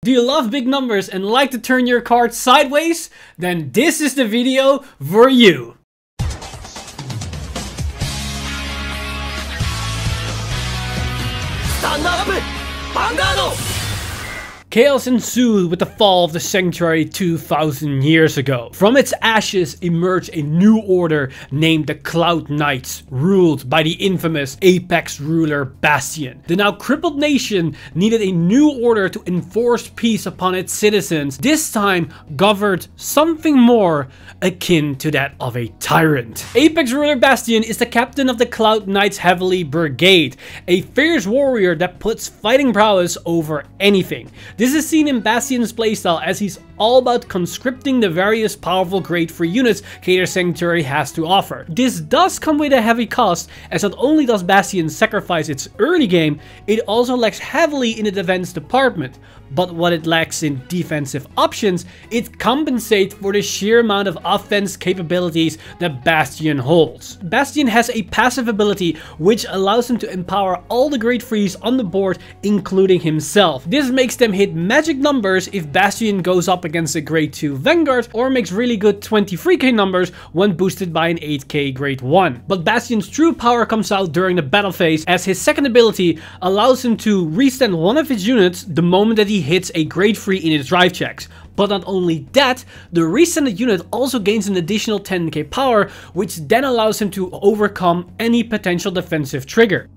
Do you love big numbers and like to turn your card sideways? Then this is the video for you. Stand up! Vanguard! Chaos ensued with the fall of the Sanctuary 2,000 years ago. From its ashes emerged a new order named the Cloud Knights, ruled by the infamous Apex ruler Bastion. The now crippled nation needed a new order to enforce peace upon its citizens, this time governed something more akin to that of a tyrant. Apex ruler Bastion is the captain of the Cloud Knights Heavily Brigade, a fierce warrior that puts fighting prowess over anything. This is seen in Bastion's playstyle, as he's all about conscripting the various powerful grade 3 units Caedo's Sanctuary has to offer. This does come with a heavy cost, as not only does Bastion sacrifice its early game, it also lacks heavily in the defense department. But what it lacks in defensive options, it compensates for the sheer amount of offense capabilities that Bastion holds. Bastion has a passive ability which allows him to empower all the grade 3s on the board, including himself. This makes them hit magic numbers if Bastion goes up against a grade 2 Vanguard, or makes really good 23k numbers when boosted by an 8k grade 1. But Bastion's true power comes out during the battle phase, as his second ability allows him to restand one of his units the moment that he hits a grade 3 in its drive checks. But not only that, the resended unit also gains an additional 10k power, which then allows him to overcome any potential defensive trigger.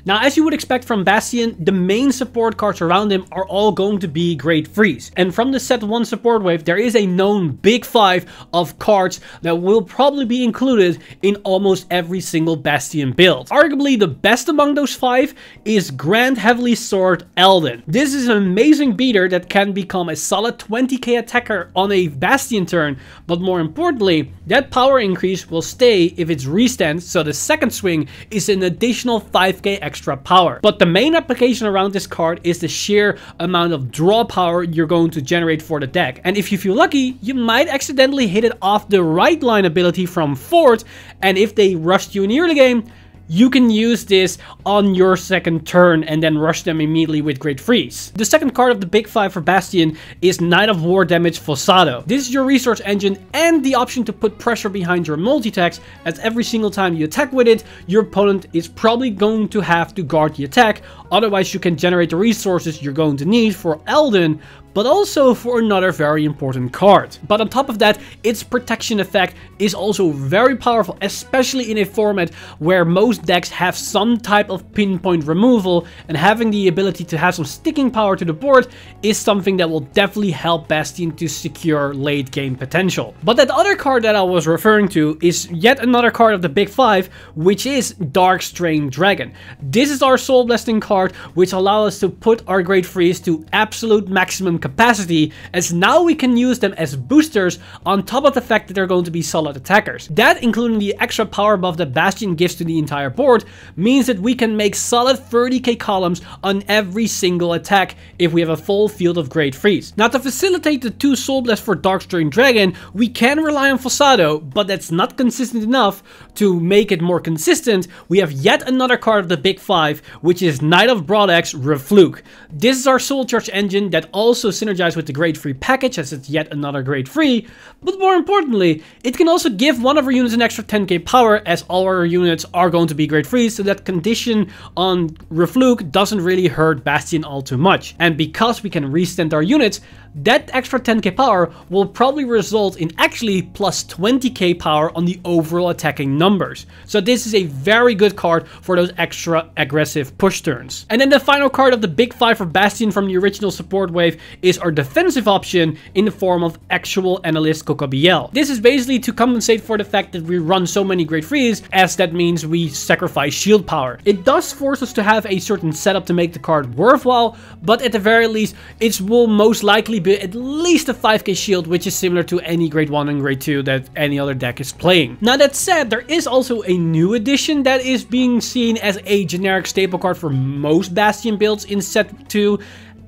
Now, as you would expect from Bastion, the main support cards around him are all going to be grade 3s. And from the set 1 support wave, there is a known big 5 of cards that will probably be included in almost every single Bastion build. Arguably, the best among those 5 is Grand Heavily Sword Eldon. This is an amazing beater that can become a solid 20k attacker on a Bastion turn, but more importantly, that power increase will stay if it's restand, so the second swing is an additional 5k extra power. But the main application around this card is the sheer amount of draw power you're going to generate for the deck. And if you feel lucky, you might accidentally hit it off the right line ability from Fort, and if they rushed you in the early game, you can use this on your second turn and then rush them immediately with grade 3s. The second card of the big 5 for Bastion is Knight of War Damage Fossado. This is your resource engine and the option to put pressure behind your multi-attacks, as every single time you attack with it, your opponent is probably going to have to guard the attack, otherwise you can generate the resources you're going to need for Eldon, but also for another very important card. But on top of that, its protection effect is also very powerful, especially in a format where most decks have some type of pinpoint removal, and having the ability to have some sticking power to the board is something that will definitely help Bastion to secure late game potential. But that other card that I was referring to is yet another card of the big 5, which is Darkstrain Dragon. This is our soul blasting card, which allows us to put our grade 3s to absolute maximum capacity, as now we can use them as boosters on top of the fact that they're going to be solid attackers. That, including the extra power buff that Bastion gives to the entire board, means that we can make solid 30k columns on every single attack if we have a full field of grade 3s. Now, to facilitate the 2 Soul Blast for Darkstrain Dragon, we can rely on Fossado, but that's not consistent enough. To make it more consistent, we have yet another card of the big 5, which is Knight of Broadaxe Refluke. This is our Soul Charge engine that also synergize with the grade 3 package, as it's yet another grade 3, but more importantly, it can also give one of our units an extra 10k power, as all our units are going to be grade 3, so that condition on Refluke doesn't really hurt Bastion all too much. And because we can restand our units, that extra 10k power will probably result in actually plus 20k power on the overall attacking numbers. So this is a very good card for those extra aggressive push turns. And then the final card of the big 5 for Bastion from the original support wave is our defensive option in the form of Actual Analyst Kokobiel. This is basically to compensate for the fact that we run so many grade 3s, as that means we sacrifice shield power. It does force us to have a certain setup to make the card worthwhile, but at the very least, it will most likely be at least a 5k shield, which is similar to any grade 1 and grade 2 that any other deck is playing. Now, that said, there is also a new addition that is being seen as a generic staple card for most Bastion builds in set 2.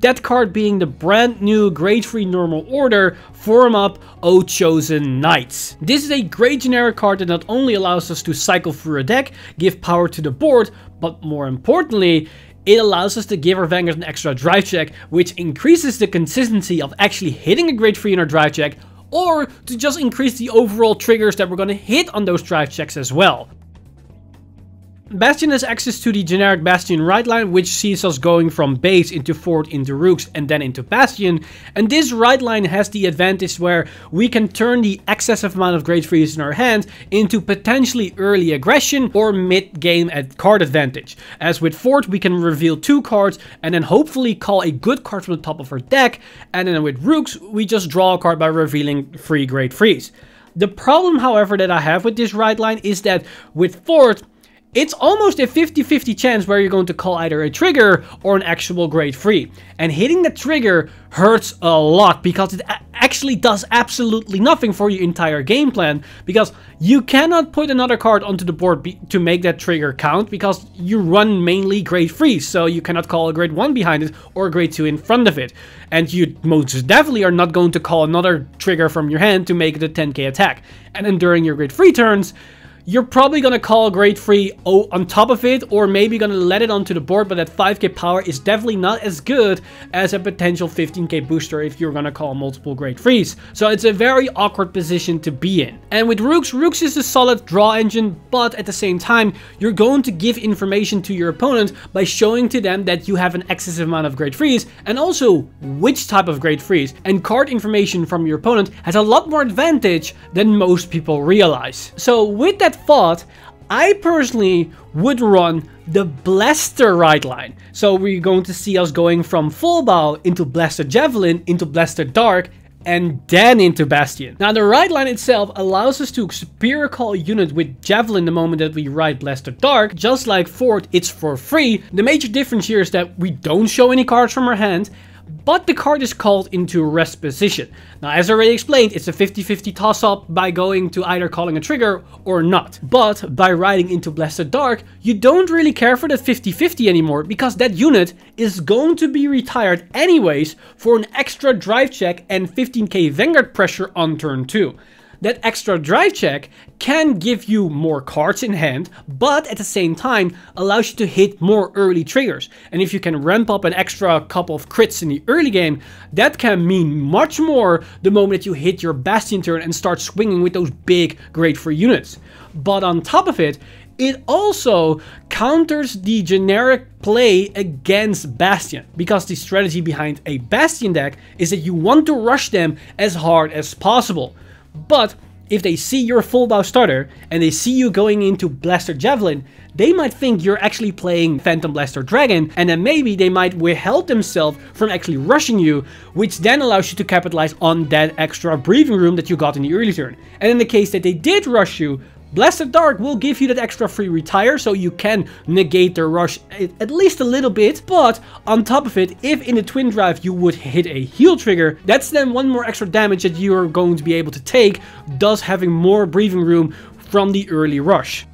That card being the brand new grade 3 normal order, Form Up, O Chosen Knights. This is a great generic card that not only allows us to cycle through a deck, give power to the board, but more importantly, it allows us to give our Vanguard an extra drive check, which increases the consistency of actually hitting a grade 3 in our drive check, or to just increase the overall triggers that we're going to hit on those drive checks as well. Bastion has access to the generic Bastion right line, which sees us going from base into fort into rooks and then into Bastion, and this right line has the advantage where we can turn the excessive amount of grade 3s in our hand into potentially early aggression or mid-game at card advantage. As with fort, we can reveal 2 cards and then hopefully call a good card from the top of our deck, and then with rooks we just draw a card by revealing 3 grade 3s. The problem, however, that I have with this right line is that with fort, it's almost a 50-50 chance where you're going to call either a trigger or an actual grade 3. And hitting the trigger hurts a lot because it actually does absolutely nothing for your entire game plan, because you cannot put another card onto the board to make that trigger count, because you run mainly grade 3s, so you cannot call a grade 1 behind it or a grade 2 in front of it. And you most definitely are not going to call another trigger from your hand to make it a 10k attack. And then during your grade 3 turns, you're probably going to call a grade 3 on top of it, or maybe going to let it onto the board, but that 5k power is definitely not as good as a potential 15k booster if you're going to call multiple grade 3s. So it's a very awkward position to be in. And with rooks, rooks is a solid draw engine, but at the same time, you're going to give information to your opponent by showing to them that you have an excessive amount of grade 3s, and also which type of grade 3s. And card information from your opponent has a lot more advantage than most people realize. So with that thought, I personally would run the Blaster right line. So we're going to see us going from Full Bow into Blaster Javelin into Blaster Dark and then into Bastion. Now the right line itself allows us to superior call a unit with Javelin the moment that we ride Blaster Dark. Just like Fort, it's for free. The major difference here is that we don't show any cards from our hand, but the card is called into rest position. Now, as already explained, it's a 50-50 toss-up by going to either calling a trigger or not. But by riding into Blaster Dark, you don't really care for that 50-50 anymore, because that unit is going to be retired anyways for an extra drive check and 15k Vanguard pressure on turn 2. That extra drive check can give you more cards in hand, but at the same time allows you to hit more early triggers. And if you can ramp up an extra couple of crits in the early game, that can mean much more the moment you hit your Bastion turn and start swinging with those big grade 3 units. But on top of it, it also counters the generic play against Bastion, because the strategy behind a Bastion deck is that you want to rush them as hard as possible. But if they see your Full Bow starter and they see you going into Blaster Javelin, they might think you're actually playing Phantom Blaster Dragon, and then maybe they might withhold themselves from actually rushing you, which then allows you to capitalize on that extra breathing room that you got in the early turn. And in the case that they did rush you, Blaster Dark will give you that extra free retire, so you can negate the rush at least a little bit. But on top of it, if in the twin drive you would hit a heal trigger, that's then one more extra damage that you are going to be able to take, thus having more breathing room from the early rush.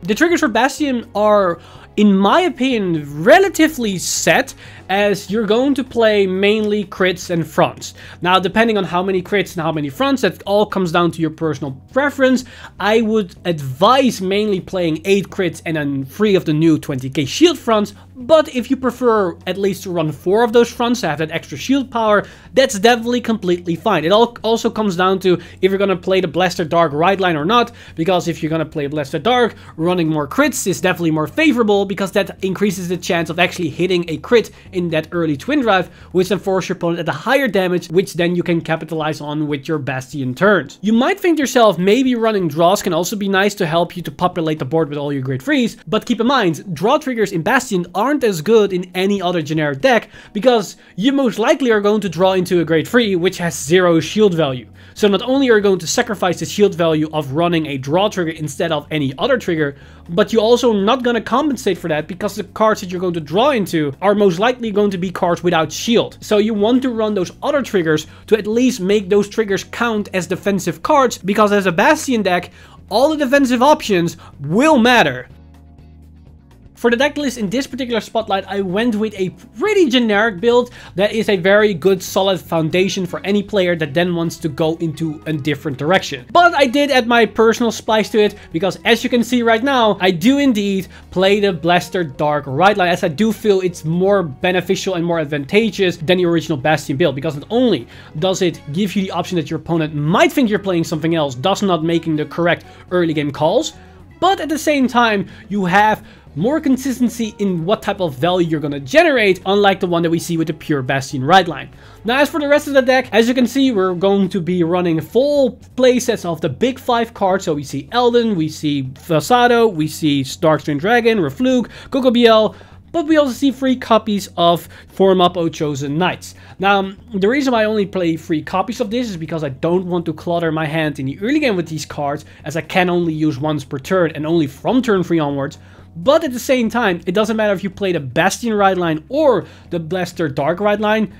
The triggers for Bastion are, in my opinion, relatively set, as you're going to play mainly crits and fronts. Now, depending on how many crits and how many fronts, that all comes down to your personal preference. I would advise mainly playing 8 crits and then 3 of the new 20k shield fronts, but if you prefer at least to run 4 of those fronts to have that extra shield power, that's definitely completely fine. It all also comes down to if you're going to play the Blaster Dark right line or not, because if you're going to play Blaster Dark, running more crits is definitely more favorable, because that increases the chance of actually hitting a crit in that early twin drive, which then forces your opponent at a higher damage, which then you can capitalize on with your Bastion turns. You might think to yourself, maybe running draws can also be nice to help you to populate the board with all your grade 3s, but keep in mind, draw triggers in Bastion aren't as good in any other generic deck, because you most likely are going to draw into a grade 3 which has 0 shield value. So not only are you going to sacrifice the shield value of running a draw trigger instead of any other trigger, but you're also not going to compensate for that, because the cards that you're going to draw into are most likely going to be cards without shield. So you want to run those other triggers to at least make those triggers count as defensive cards, because as a Bastion deck, all the defensive options will matter. For the deck list in this particular spotlight, I went with a pretty generic build that is a very good solid foundation for any player that then wants to go into a different direction. But I did add my personal splice to it, because as you can see right now, I do indeed play the Blaster Dark Ride-Line, as I do feel it's more beneficial and more advantageous than the original Bastion build, because not only does it give you the option that your opponent might think you're playing something else, thus not making the correct early game calls, but at the same time you have more consistency in what type of value you're gonna generate, unlike the one that we see with the pure Bastion Ride-Line. Now, as for the rest of the deck, as you can see, we're going to be running full playsets of the big 5 cards. So we see Elden, we see Falsado, we see Darkstrain Dragon, Reflug, Gogobiel, but we also see 3 copies of Form Up O Chosen Knights. Now, the reason why I only play 3 copies of this is because I don't want to clutter my hand in the early game with these cards, as I can only use once per turn and only from turn 3 onwards. But at the same time, it doesn't matter if you play the Bastion Ride-Line or the Blaster Dark Ride-Line,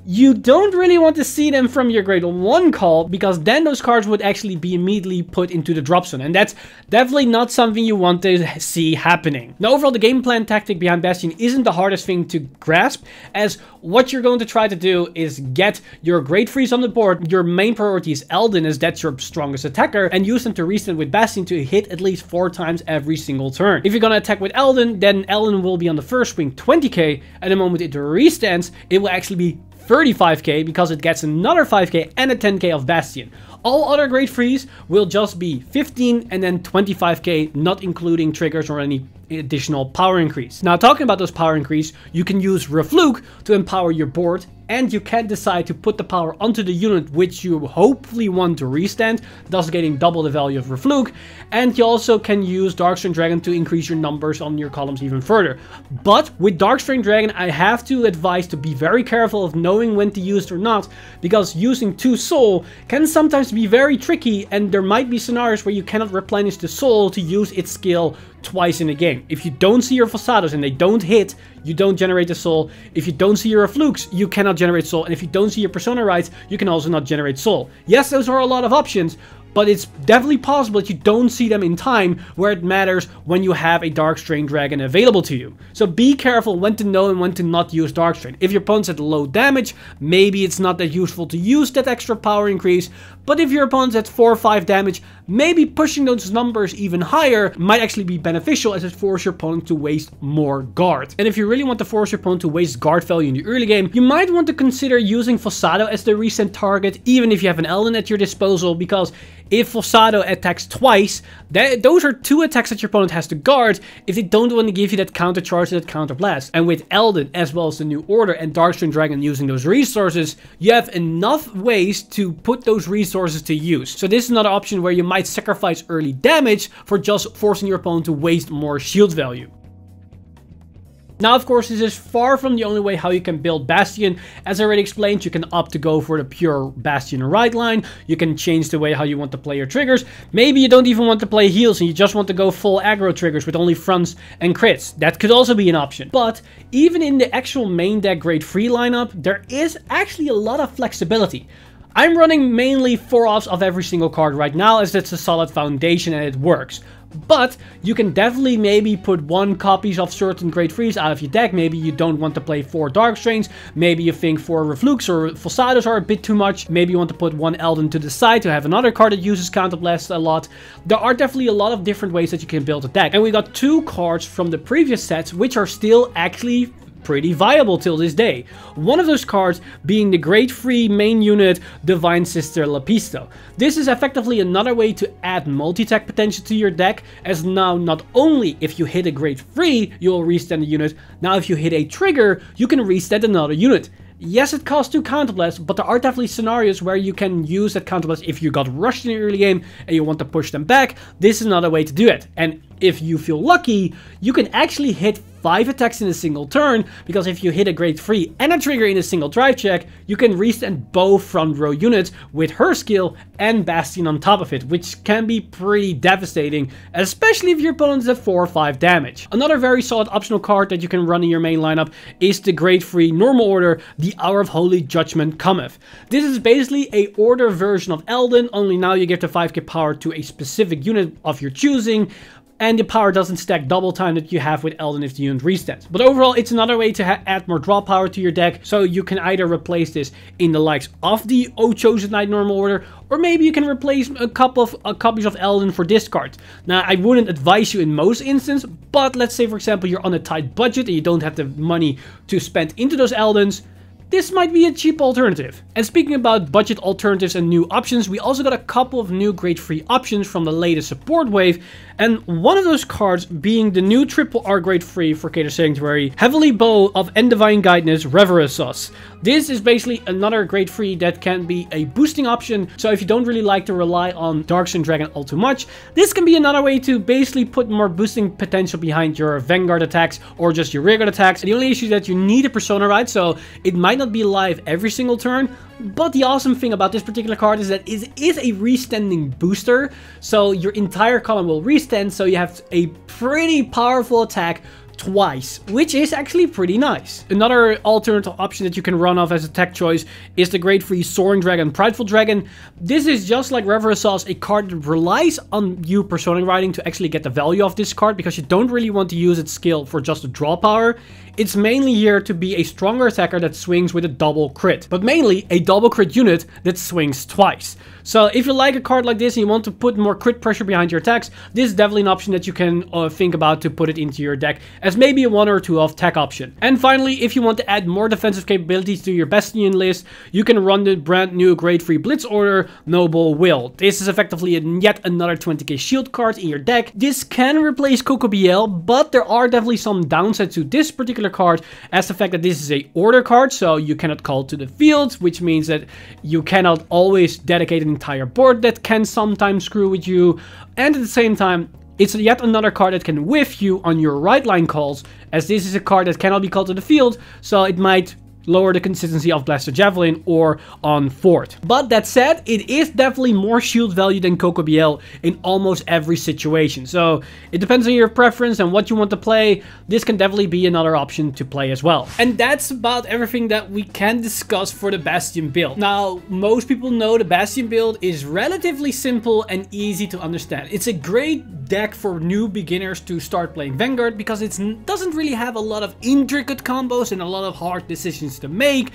you don't really want to see them from your grade 1 call, because then those cards would actually be immediately put into the drop zone, and that's definitely not something you want to see happening. Now, overall, the game plan tactic behind Bastion isn't the hardest thing to grasp, as what you're going to try to do is get your grade 3s on the board. Your main priority is Elden, as that's your strongest attacker, and use them to restand with Bastion to hit at least 4 times every single turn. If you're gonna attack with Elden, then Elden will be on the first swing 20k, and the moment it restands, it will actually be 35k, because it gets another 5k and a 10k of Bastion. All other grade 3s will just be 15 and then 25k, not including triggers or any additional power increase. Now, talking about those power increase, you can use Reflug to empower your board, and you can decide to put the power onto the unit which you hopefully want to restand, thus getting double the value of Reflug. And you also can use Darkstrain Dragon to increase your numbers on your columns even further. But with Darkstrain Dragon, I have to advise to be very careful of knowing when to use it or not, because using 2 soul can sometimes be very tricky, and there might be scenarios where you cannot replenish the soul to use its skill twice in a game. If you don't see your Falsados and they don't hit, you don't generate the soul. If you don't see your Reflugs, you cannot generate soul. And if you don't see your Persona Rights, you can also not generate soul. Yes, those are a lot of options, but it's definitely possible that you don't see them in time where it matters when you have a Darkstrain Dragon available to you. So be careful when to know and when to not use Darkstrain. If your opponent's at low damage, maybe it's not that useful to use that extra power increase, but if your opponent's at 4 or 5 damage, maybe pushing those numbers even higher might actually be beneficial, as it forces your opponent to waste more guard. And if you really want to force your opponent to waste guard value in the early game, you might want to consider using Falsado as the recent target, even if you have an Elden at your disposal, because if Falsado attacks twice, those are 2 attacks that your opponent has to guard if they don't want to give you that counter charge or that counter blast. And with Elden, as well as the New Order and Darkstrain Dragon using those resources, you have enough ways to put those resources to use. So this is another option where you might sacrifice early damage for just forcing your opponent to waste more shield value. Now, of course, this is far from the only way how you can build Bastion. As I already explained, you can opt to go for the pure Bastion Ride-Line. You can change the way how you want to play your triggers. Maybe you don't even want to play heals and you just want to go full aggro triggers with only fronts and crits. That could also be an option. But even in the actual main deck grade 3 lineup, there is actually a lot of flexibility. I'm running mainly 4-offs of every single card right now, as that's a solid foundation and it works. But you can definitely maybe put 1 copies of certain grade 3s out of your deck. Maybe you don't want to play 4 Darkstrains. Maybe you think 4 Reflugs or Falsados are a bit too much. Maybe you want to put 1 Elden to the side to have another card that uses Counterblast a lot. There are definitely a lot of different ways that you can build a deck. And we got 2 cards from the previous sets which are still actually pretty viable till this day. One of those cards being the grade 3 main unit Divine Sister Lapisto. This is effectively another way to add multi-attack potential to your deck, as now not only if you hit a grade 3 you will restand the unit, now if you hit a trigger you can restand another unit. Yes, it costs 2 Counterblast, but there are definitely scenarios where you can use that Counterblast if you got rushed in the early game and you want to push them back. This is another way to do it. And if you feel lucky, you can actually hit 5 attacks in a single turn, because if you hit a grade 3 and a trigger in a single drive check, you can restand both front row units with her skill and Bastion on top of it, which can be pretty devastating, especially if your opponent is at 4 or 5 damage. Another very solid optional card that you can run in your main lineup is the grade 3 normal order, the Hour of Holy Judgment Cometh. This is basically a order version of Elden, only now you give the 5k power to a specific unit of your choosing. and the power doesn't stack double time that you have with Eldon if the unit restands. But overall, it's another way to add more draw power to your deck, so you can either replace this in the likes of the O Chosen Knight normal order, or maybe you can replace a couple of copies of Eldon for discard. Now, I wouldn't advise you in most instances, but let's say, for example, you're on a tight budget and you don't have the money to spend into those Eldons. This might be a cheap alternative. And speaking about budget alternatives and new options, we also got a couple of new grade 3 options from the latest support wave, and one of those cards being the new triple R grade 3 for Caedo's Sanctuary, Heavenly Bow of Endivine Guidance Reveresos. This is basically another grade 3 that can be a boosting option, so if you don't really like to rely on Darkstone Dragon all too much, this can be another way to basically put more boosting potential behind your Vanguard attacks or just your rearguard attacks. And the only issue is that you need a Persona Ride, so it might not be live every single turn, but the awesome thing about this particular card is that it is a restanding booster, so your entire column will restand, so you have a pretty powerful attack twice, which is actually pretty nice. Another alternative option that you can run off as a tech choice is the grade 3 Soaring Dragon, Prideful Dragon. This is just like Reveresos, a card that relies on you Persona riding to actually get the value of this card, because you don't really want to use its skill for just the draw power. It's mainly here to be a stronger attacker that swings with a double crit, but mainly a double crit unit that swings twice. So if you like a card like this and you want to put more crit pressure behind your attacks, this is definitely an option that you can think about to put it into your deck as maybe a 1 or 2 off tech option. And finally, if you want to add more defensive capabilities to your Bastion list, you can run the brand new grade 3 Blitz Order, Noble Will. This is effectively yet another 20k shield card in your deck. This can replace Cocobiel, but there are definitely some downsides to this particular card, as the fact that this is a order card, so you cannot call to the field, which means that you cannot always dedicate an entire board. That can sometimes screw with you, and at the same time, it's yet another card that can whiff you on your right line calls, as this is a card that cannot be called to the field, so it might lower the consistency of Blaster Javelin or on Fort. But that said, it is definitely more shield value than Cocobiel in almost every situation. So it depends on your preference and what you want to play. This can definitely be another option to play as well. And that's about everything that we can discuss for the Bastion build. Now, most people know the Bastion build is relatively simple and easy to understand. It's a great deck for new beginners to start playing Vanguard, because it doesn't really have a lot of intricate combos and a lot of hard decisions to make,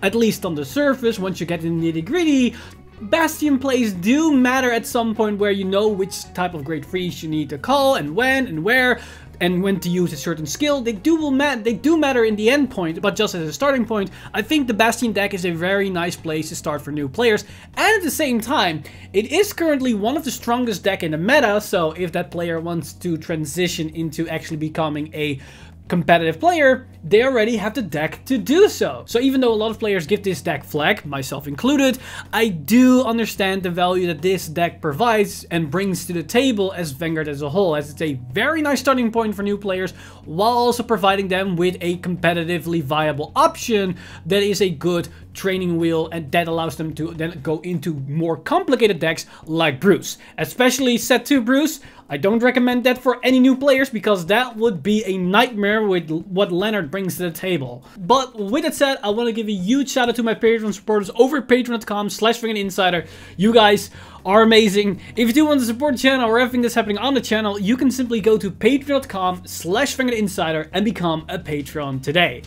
at least on the surface. Once you get in the nitty-gritty, Bastion plays do matter at some point, where you know which type of grade 3s you need to call and when and where, and when to use a certain skill. They do matter in the end point, but just as a starting point, I think the Bastion deck is a very nice place to start for new players. And at the same time, it is currently one of the strongest deck in the meta, so if that player wants to transition into actually becoming a competitive player, they already have the deck to do so. So even though a lot of players give this deck flack, myself included, I do understand the value that this deck provides and brings to the table as Vanguard as a whole, as it's a very nice starting point for new players, while also providing them with a competitively viable option that is a good training wheel, and that allows them to then go into more complicated decks like Bruce. Especially set 2 Bruce. I don't recommend that for any new players, because that would be a nightmare with what Leonard brings to the table. But with that said, I want to give a huge shout out to my Patreon supporters over at patreon.com/VanguardInsider. You guys are amazing. If you do want to support the channel or everything that's happening on the channel, you can simply go to patreon.com/VanguardInsider and become a Patreon today.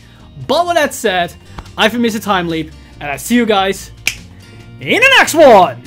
But with that said, I've been Mr. Time Leap, and I see you guys in the next one!